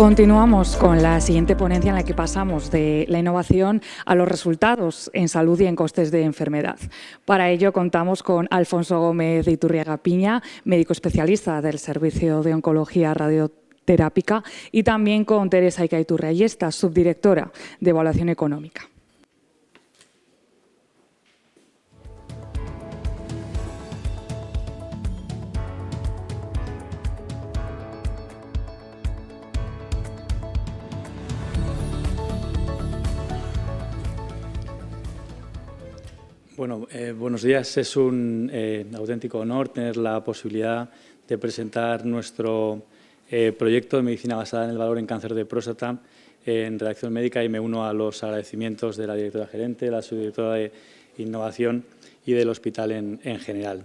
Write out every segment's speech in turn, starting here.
Continuamos con la siguiente ponencia en la que pasamos de la innovación a los resultados en salud y en costes de enfermedad. Para ello contamos con Alfonso Gómez de Iturriaga Piña, médico especialista del Servicio de Oncología Radioterápica, y también con Teresa Icaiturri Ayesta, subdirectora de Evaluación Económica. Bueno, buenos días. Es un auténtico honor tener la posibilidad de presentar nuestro proyecto de medicina basada en el valor en cáncer de próstata en Redacción Médica, y me uno a los agradecimientos de la directora gerente, de la subdirectora de Innovación y del hospital en general.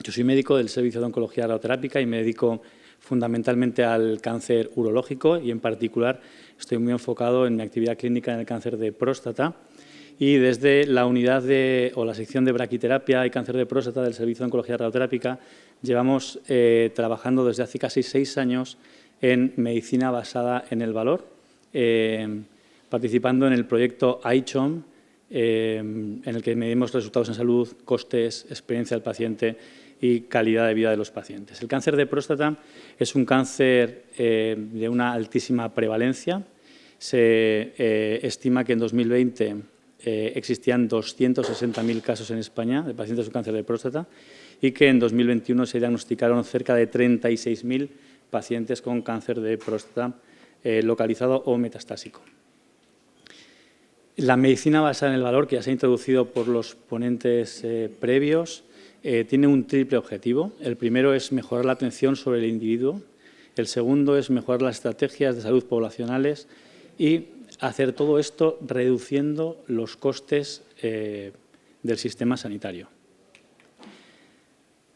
Yo soy médico del Servicio de Oncología Radioterápica y me dedico fundamentalmente al cáncer urológico, y en particular estoy muy enfocado en mi actividad clínica en el cáncer de próstata. Y desde la unidad o la sección de braquiterapia y cáncer de próstata del Servicio de Oncología Radioterápica llevamos trabajando desde hace casi 6 años en medicina basada en el valor, participando en el proyecto iCHOM, en el que medimos resultados en salud, costes, experiencia del paciente y calidad de vida de los pacientes. El cáncer de próstata es un cáncer de una altísima prevalencia. Se estima que en 2020 existían 260.000 casos en España de pacientes con cáncer de próstata, y que en 2021 se diagnosticaron cerca de 36.000 pacientes con cáncer de próstata localizado o metastásico. La medicina basada en el valor, que ya se ha introducido por los ponentes previos, tiene un triple objetivo. El primero es mejorar la atención sobre el individuo, el segundo es mejorar las estrategias de salud poblacionales y hacer todo esto reduciendo los costes del sistema sanitario.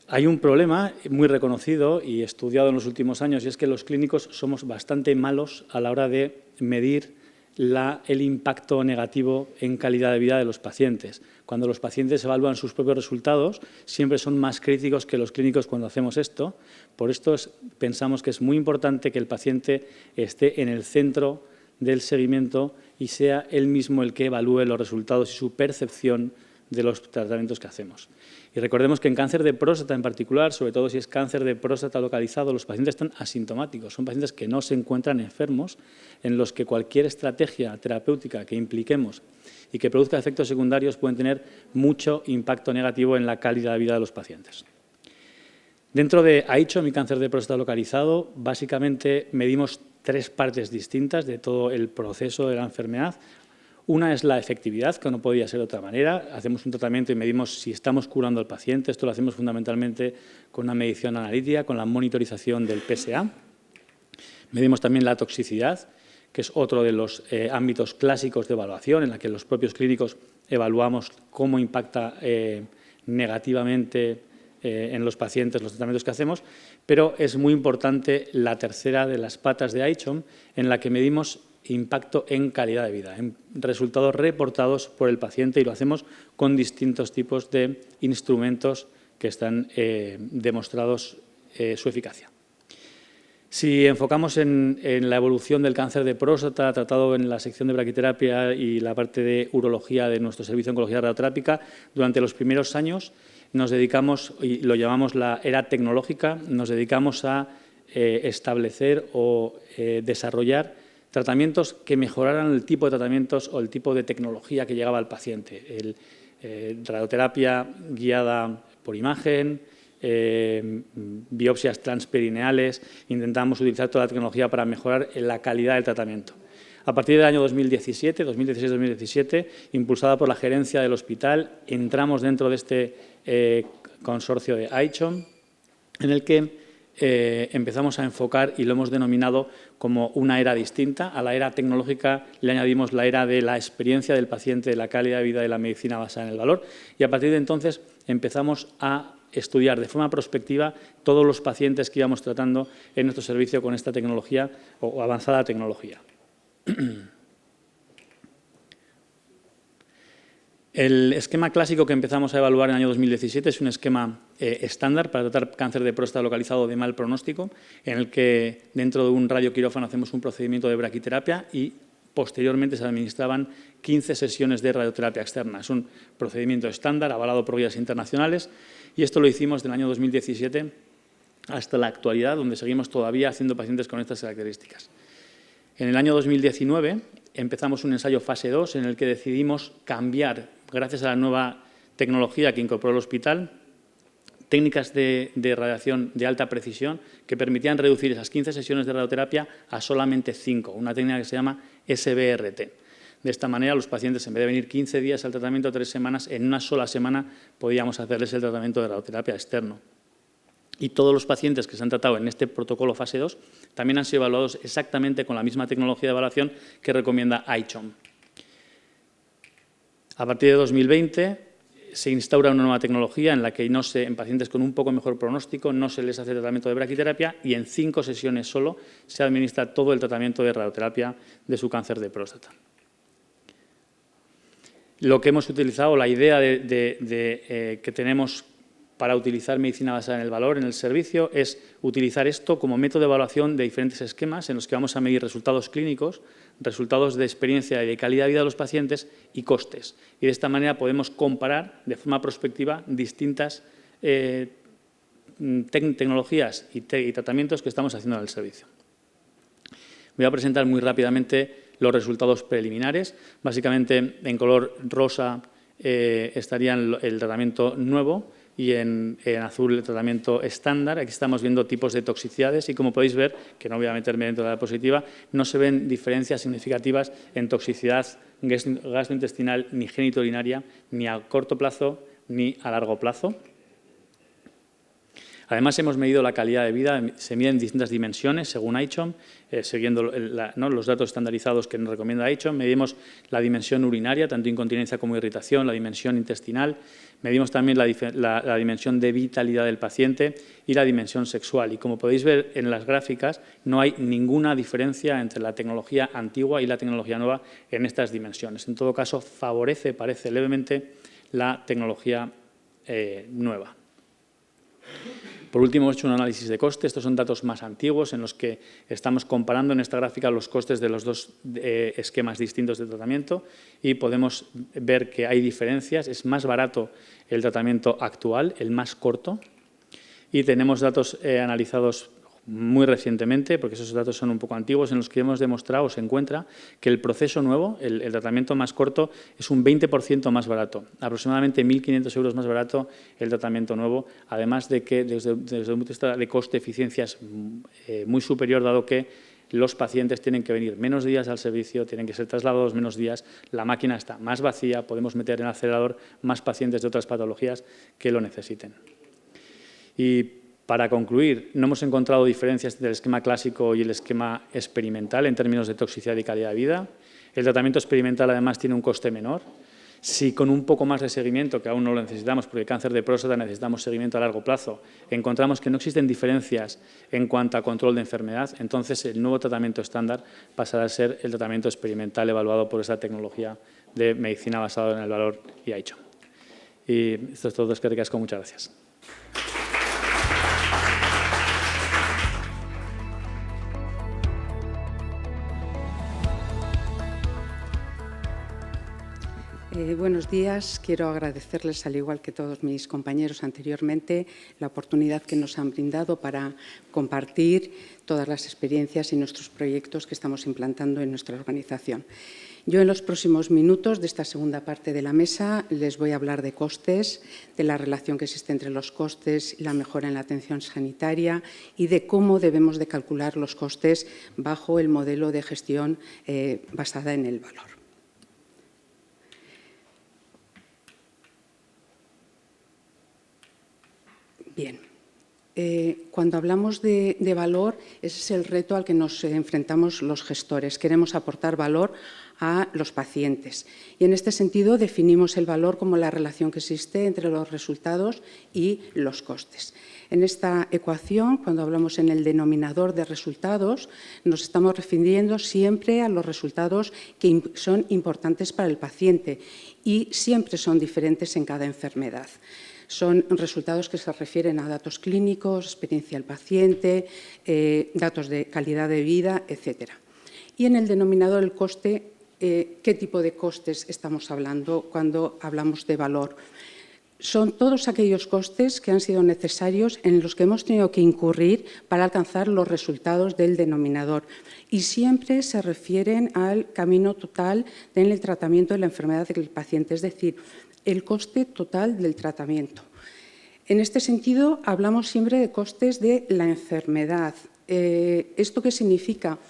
Hay un problema muy reconocido y estudiado en los últimos años, y es que los clínicos somos bastante malos a la hora de medir el impacto negativo en calidad de vida de los pacientes. Cuando los pacientes evalúan sus propios resultados, siempre son más críticos que los clínicos cuando hacemos esto. Por esto pensamos que es muy importante que el paciente esté en el centro del seguimiento y sea él mismo el que evalúe los resultados y su percepción de los tratamientos que hacemos. Y recordemos que en cáncer de próstata en particular, sobre todo si es cáncer de próstata localizado, los pacientes están asintomáticos, son pacientes que no se encuentran enfermos, en los que cualquier estrategia terapéutica que impliquemos y que produzca efectos secundarios pueden tener mucho impacto negativo en la calidad de vida de los pacientes. Dentro de iCHOM, mi cáncer de próstata localizado, básicamente medimos 3 partes distintas de todo el proceso de la enfermedad. Una es la efectividad, que no podía ser de otra manera. Hacemos un tratamiento y medimos si estamos curando al paciente. Esto lo hacemos fundamentalmente con una medición analítica, con la monitorización del PSA. Medimos también la toxicidad, que es otro de los ámbitos clásicos de evaluación, en la que los propios clínicos evaluamos cómo impacta negativamente en los pacientes los tratamientos que hacemos, pero es muy importante la tercera de las patas de iCHOM, en la que medimos impacto en calidad de vida, en resultados reportados por el paciente, y lo hacemos con distintos tipos de instrumentos que están demostrados su eficacia. Si enfocamos en la evolución del cáncer de próstata, tratado en la sección de braquiterapia y la parte de urología de nuestro Servicio de Oncología Radioterápica, durante los primeros años nos dedicamos, y lo llamamos la era tecnológica, nos dedicamos a establecer o desarrollar tratamientos que mejoraran el tipo de tratamientos o el tipo de tecnología que llegaba al paciente. Radioterapia guiada por imagen, biopsias transperineales. Intentamos utilizar toda la tecnología para mejorar la calidad del tratamiento. A partir del año 2016-2017, impulsada por la gerencia del hospital, entramos dentro de este consorcio de iCHOM, en el que empezamos a enfocar y lo hemos denominado como una era distinta. A la era tecnológica le añadimos la era de la experiencia del paciente, de la calidad de vida de la medicina basada en el valor, y a partir de entonces empezamos a estudiar de forma prospectiva todos los pacientes que íbamos tratando en nuestro servicio con esta tecnología o avanzada tecnología. El esquema clásico que empezamos a evaluar en el año 2017 es un esquema estándar para tratar cáncer de próstata localizado de mal pronóstico, en el que dentro de un radioquirófano hacemos un procedimiento de braquiterapia y posteriormente se administraban 15 sesiones de radioterapia externa. Es un procedimiento estándar avalado por guías internacionales y esto lo hicimos del año 2017 hasta la actualidad, donde seguimos todavía haciendo pacientes con estas características. En el año 2019 empezamos un ensayo fase 2 en el que decidimos cambiar, gracias a la nueva tecnología que incorporó el hospital, técnicas de radiación de alta precisión que permitían reducir esas 15 sesiones de radioterapia a solamente 5, una técnica que se llama SBRT. De esta manera, los pacientes, en vez de venir 15 días al tratamiento, 3 semanas, en una sola semana podíamos hacerles el tratamiento de radioterapia externo. Y todos los pacientes que se han tratado en este protocolo fase 2 también han sido evaluados exactamente con la misma tecnología de evaluación que recomienda ICHOM. A partir de 2020 se instaura una nueva tecnología en la que en pacientes con un poco mejor pronóstico no se les hace tratamiento de braquiterapia y en 5 sesiones solo se administra todo el tratamiento de radioterapia de su cáncer de próstata. Lo que hemos utilizado, la idea que tenemos para utilizar medicina basada en el valor en el servicio es utilizar esto como método de evaluación de diferentes esquemas en los que vamos a medir resultados clínicos, resultados de experiencia y de calidad de vida de los pacientes y costes. Y de esta manera podemos comparar de forma prospectiva distintas tecnologías y tratamientos que estamos haciendo en el servicio. Voy a presentar muy rápidamente los resultados preliminares. Básicamente, en color rosa estaría el tratamiento nuevo y en azul el tratamiento estándar. Aquí estamos viendo tipos de toxicidades y, como podéis ver, que no voy a meterme dentro de la diapositiva, no se ven diferencias significativas en toxicidad gastrointestinal ni genitourinaria, ni a corto plazo ni a largo plazo. Además, hemos medido la calidad de vida, se miden distintas dimensiones según ICHOM, siguiendo los datos estandarizados que nos recomienda ICHOM. Medimos la dimensión urinaria, tanto incontinencia como irritación, la dimensión intestinal. Medimos también la dimensión de vitalidad del paciente y la dimensión sexual. Y como podéis ver en las gráficas, no hay ninguna diferencia entre la tecnología antigua y la tecnología nueva en estas dimensiones. En todo caso, parece levemente la tecnología nueva. Por último, hemos hecho un análisis de coste. Estos son datos más antiguos en los que estamos comparando en esta gráfica los costes de los dos esquemas distintos de tratamiento y podemos ver que hay diferencias. Es más barato el tratamiento actual, el más corto, y tenemos datos analizados muy recientemente, porque esos datos son un poco antiguos, en los que hemos demostrado, se encuentra, que el proceso nuevo, el tratamiento más corto, es un 20% más barato, aproximadamente 1.500 euros más barato el tratamiento nuevo, además de que desde el punto de vista de coste-eficiencia es muy superior, dado que los pacientes tienen que venir menos días al servicio, tienen que ser trasladados menos días, la máquina está más vacía, podemos meter en el acelerador más pacientes de otras patologías que lo necesiten. Y para concluir, no hemos encontrado diferencias entre el esquema clásico y el esquema experimental en términos de toxicidad y calidad de vida. El tratamiento experimental, además, tiene un coste menor. Si con un poco más de seguimiento, que aún no lo necesitamos, porque el cáncer de próstata necesitamos seguimiento a largo plazo, encontramos que no existen diferencias en cuanto a control de enfermedad, entonces el nuevo tratamiento estándar pasará a ser el tratamiento experimental evaluado por esa tecnología de medicina basada en el valor y ICHOM. Y esto es todo, es que ricasco. Muchas gracias. Buenos días. Quiero agradecerles, al igual que todos mis compañeros anteriormente, la oportunidad que nos han brindado para compartir todas las experiencias y nuestros proyectos que estamos implantando en nuestra organización. Yo, en los próximos minutos de esta segunda parte de la mesa, les voy a hablar de costes, de la relación que existe entre los costes y la mejora en la atención sanitaria y de cómo debemos de calcular los costes bajo el modelo de gestión basada en el valor. Bien, cuando hablamos de valor, ese es el reto al que nos enfrentamos los gestores. Queremos aportar valor a los pacientes. Y en este sentido definimos el valor como la relación que existe entre los resultados y los costes. En esta ecuación, cuando hablamos en el denominador de resultados, nos estamos refiriendo siempre a los resultados que son importantes para el paciente y siempre son diferentes en cada enfermedad. Son resultados que se refieren a datos clínicos, experiencia del paciente, datos de calidad de vida, etc. Y en el denominador del coste, ¿qué tipo de costes estamos hablando cuando hablamos de valor? Son todos aquellos costes que han sido necesarios en los que hemos tenido que incurrir para alcanzar los resultados del denominador y siempre se refieren al camino total en el tratamiento de la enfermedad del paciente, es decir, el coste total del tratamiento. En este sentido, hablamos siempre de costes de la enfermedad. ¿Esto qué significa?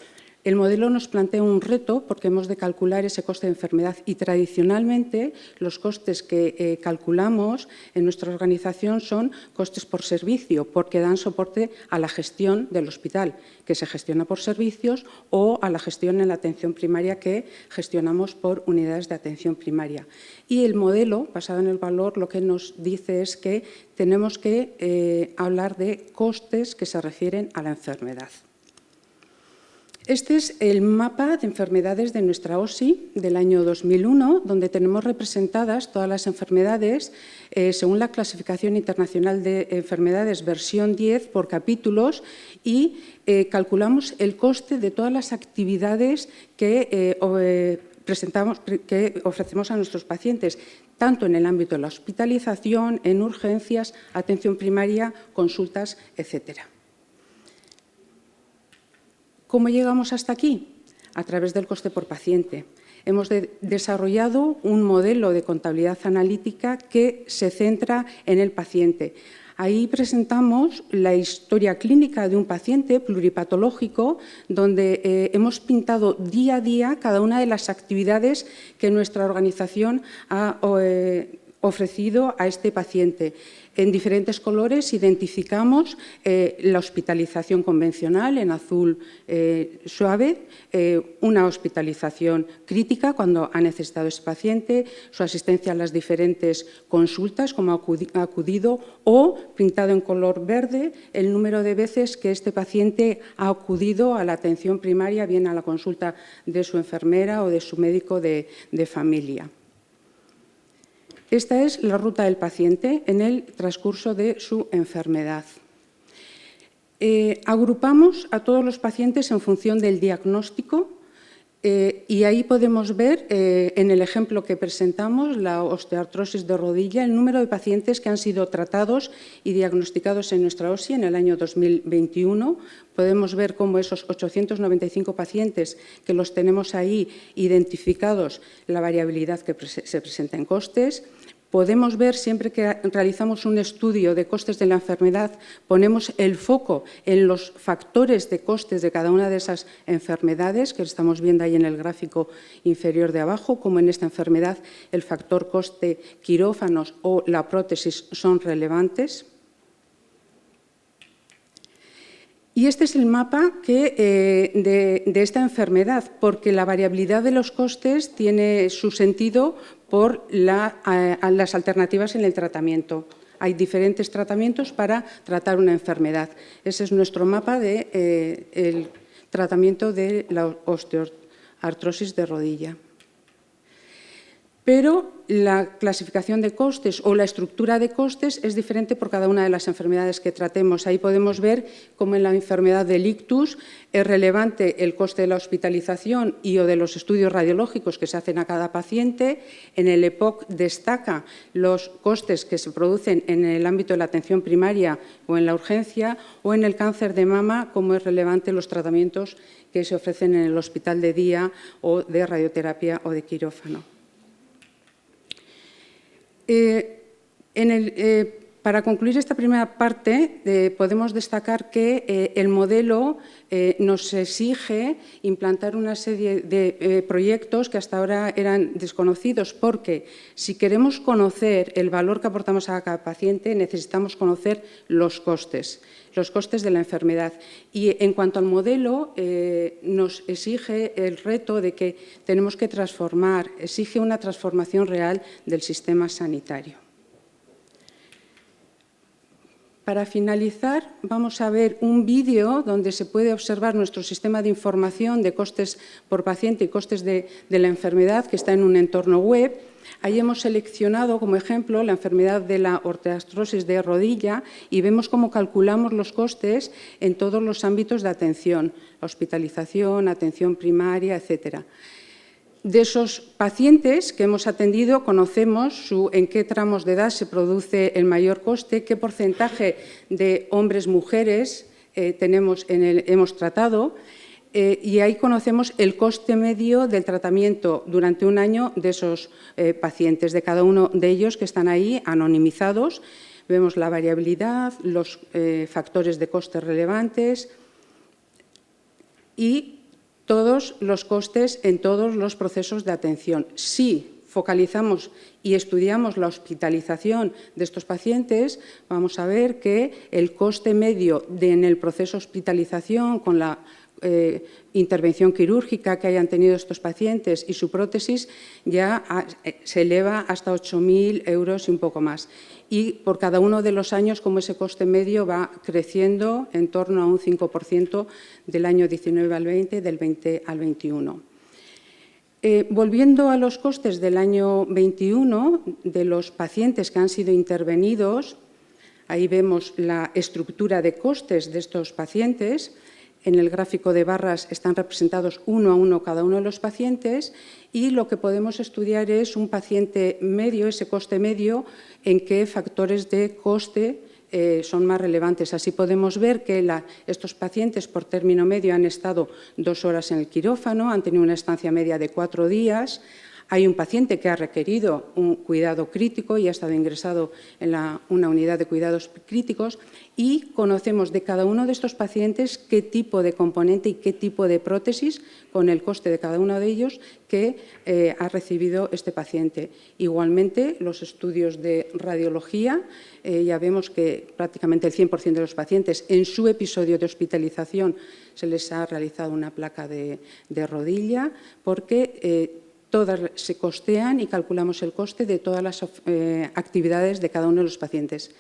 El modelo nos plantea un reto porque hemos de calcular ese coste de enfermedad y tradicionalmente los costes que calculamos en nuestra organización son costes por servicio porque dan soporte a la gestión del hospital, que se gestiona por servicios, o a la gestión en la atención primaria que gestionamos por unidades de atención primaria. Y el modelo, basado en el valor, lo que nos dice es que tenemos que hablar de costes que se refieren a la enfermedad. Este es el mapa de enfermedades de nuestra OSI del año 2001, donde tenemos representadas todas las enfermedades según la clasificación internacional de enfermedades versión 10 por capítulos y calculamos el coste de todas las actividades que ofrecemos a nuestros pacientes, tanto en el ámbito de la hospitalización, en urgencias, atención primaria, consultas, etcétera. ¿Cómo llegamos hasta aquí? A través del coste por paciente. Hemos desarrollado un modelo de contabilidad analítica que se centra en el paciente. Ahí presentamos la historia clínica de un paciente pluripatológico donde hemos pintado día a día cada una de las actividades que nuestra organización ha ofrecido a este paciente. En diferentes colores identificamos la hospitalización convencional, en azul suave, una hospitalización crítica cuando ha necesitado ese paciente, su asistencia a las diferentes consultas, como ha acudido, o pintado en color verde, el número de veces que este paciente ha acudido a la atención primaria, bien a la consulta de su enfermera o de su médico de familia. Esta es la ruta del paciente en el transcurso de su enfermedad. Agrupamos a todos los pacientes en función del diagnóstico y ahí podemos ver, en el ejemplo que presentamos, la osteoartrosis de rodilla, el número de pacientes que han sido tratados y diagnosticados en nuestra OSI en el año 2021. Podemos ver cómo esos 895 pacientes que los tenemos ahí identificados, la variabilidad que se presenta en costes. Podemos ver, siempre que realizamos un estudio de costes de la enfermedad, ponemos el foco en los factores de costes de cada una de esas enfermedades, que estamos viendo ahí en el gráfico inferior de abajo, como en esta enfermedad el factor coste quirófanos o la prótesis son relevantes. Y este es el mapa de esta enfermedad, porque la variabilidad de los costes tiene su sentido por las alternativas en el tratamiento. Hay diferentes tratamientos para tratar una enfermedad. Ese es nuestro mapa del tratamiento de la osteoartrosis de rodilla. Pero la clasificación de costes o la estructura de costes es diferente por cada una de las enfermedades que tratemos. Ahí podemos ver cómo en la enfermedad del ictus es relevante el coste de la hospitalización y o de los estudios radiológicos que se hacen a cada paciente. En el EPOC destaca los costes que se producen en el ámbito de la atención primaria o en la urgencia, o en el cáncer de mama, cómo es relevante los tratamientos que se ofrecen en el hospital de día o de radioterapia o de quirófano. Para concluir esta primera parte, podemos destacar que el modelo nos exige implantar una serie de proyectos que hasta ahora eran desconocidos, porque si queremos conocer el valor que aportamos a cada paciente, necesitamos conocer los costes de la enfermedad. Y en cuanto al modelo, nos exige el reto de que tenemos que exige una transformación real del sistema sanitario. Para finalizar, vamos a ver un vídeo donde se puede observar nuestro sistema de información de costes por paciente y costes de la enfermedad, que está en un entorno web. Ahí hemos seleccionado como ejemplo la enfermedad de la osteoartrosis de rodilla y vemos cómo calculamos los costes en todos los ámbitos de atención, hospitalización, atención primaria, etcétera. De esos pacientes que hemos atendido, conocemos en qué tramos de edad se produce el mayor coste, qué porcentaje de hombres-mujeres hemos tratado, y ahí conocemos el coste medio del tratamiento durante un año de esos pacientes, de cada uno de ellos que están ahí anonimizados. Vemos la variabilidad, los factores de coste relevantes y todos los costes en todos los procesos de atención. Si focalizamos y estudiamos la hospitalización de estos pacientes, vamos a ver que el coste medio en el proceso de hospitalización con la intervención quirúrgica que hayan tenido estos pacientes y su prótesis ya se eleva hasta 8.000 euros y un poco más. Y por cada uno de los años, como ese coste medio va creciendo en torno a un 5% del año 19 al 20, del 20 al 21. Volviendo a los costes del año 21, de los pacientes que han sido intervenidos, ahí vemos la estructura de costes de estos pacientes. En el gráfico de barras están representados uno a uno cada uno de los pacientes y lo que podemos estudiar es un paciente medio, ese coste medio, en qué factores de coste son más relevantes. Así podemos ver que estos pacientes por término medio han estado 2 horas en el quirófano, han tenido una estancia media de 4 días. Hay un paciente que ha requerido un cuidado crítico y ha estado ingresado en una unidad de cuidados críticos y conocemos de cada uno de estos pacientes qué tipo de componente y qué tipo de prótesis, con el coste de cada uno de ellos, que ha recibido este paciente. Igualmente, los estudios de radiología, ya vemos que prácticamente el 100% de los pacientes en su episodio de hospitalización se les ha realizado una placa de rodilla porque todas se costean y calculamos el coste de todas las actividades de cada uno de los pacientes.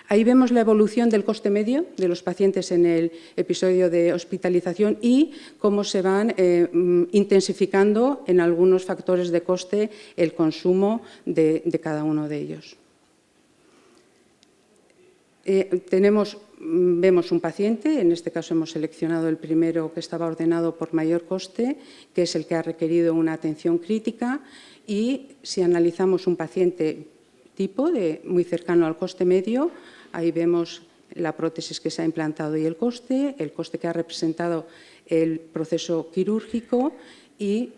Ahí vemos la evolución del coste medio de los pacientes en el episodio de hospitalización y cómo se van intensificando en algunos factores de coste el consumo de cada uno de ellos. Vemos un paciente, en este caso hemos seleccionado el primero que estaba ordenado por mayor coste, que es el que ha requerido una atención crítica, y si analizamos un paciente tipo muy cercano al coste medio, ahí vemos la prótesis que se ha implantado y el coste que ha representado el proceso quirúrgico y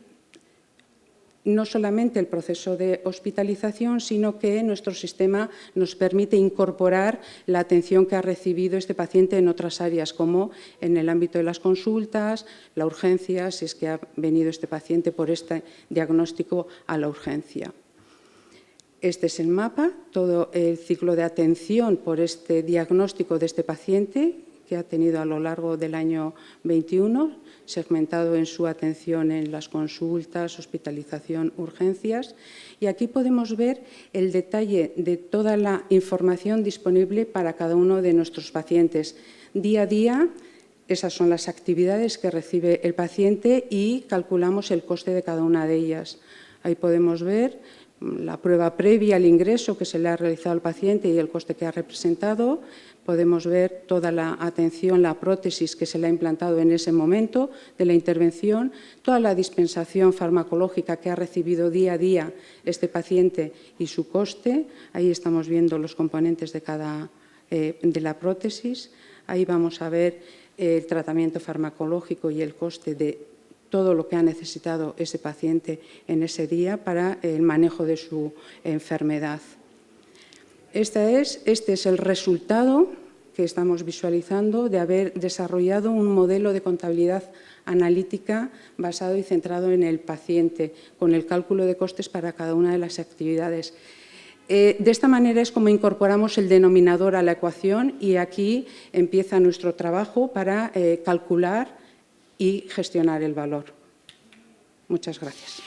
no solamente el proceso de hospitalización, sino que nuestro sistema nos permite incorporar la atención que ha recibido este paciente en otras áreas, como en el ámbito de las consultas, la urgencia, si es que ha venido este paciente por este diagnóstico a la urgencia. Este es el mapa, todo el ciclo de atención por este diagnóstico de este paciente que ha tenido a lo largo del año 21, segmentado en su atención en las consultas, hospitalización, urgencias. Y aquí podemos ver el detalle de toda la información disponible para cada uno de nuestros pacientes. Día a día, esas son las actividades que recibe el paciente y calculamos el coste de cada una de ellas. Ahí podemos ver la prueba previa al ingreso que se le ha realizado al paciente y el coste que ha representado. Podemos ver toda la atención, la prótesis que se le ha implantado en ese momento de la intervención, toda la dispensación farmacológica que ha recibido día a día este paciente y su coste. Ahí estamos viendo los componentes de la prótesis. Ahí vamos a ver el tratamiento farmacológico y el coste de todo lo que ha necesitado ese paciente en ese día para el manejo de su enfermedad. Este es el resultado que estamos visualizando de haber desarrollado un modelo de contabilidad analítica basado y centrado en el paciente, con el cálculo de costes para cada una de las actividades. De esta manera es como incorporamos el denominador a la ecuación y aquí empieza nuestro trabajo para calcular y gestionar el valor. Muchas gracias.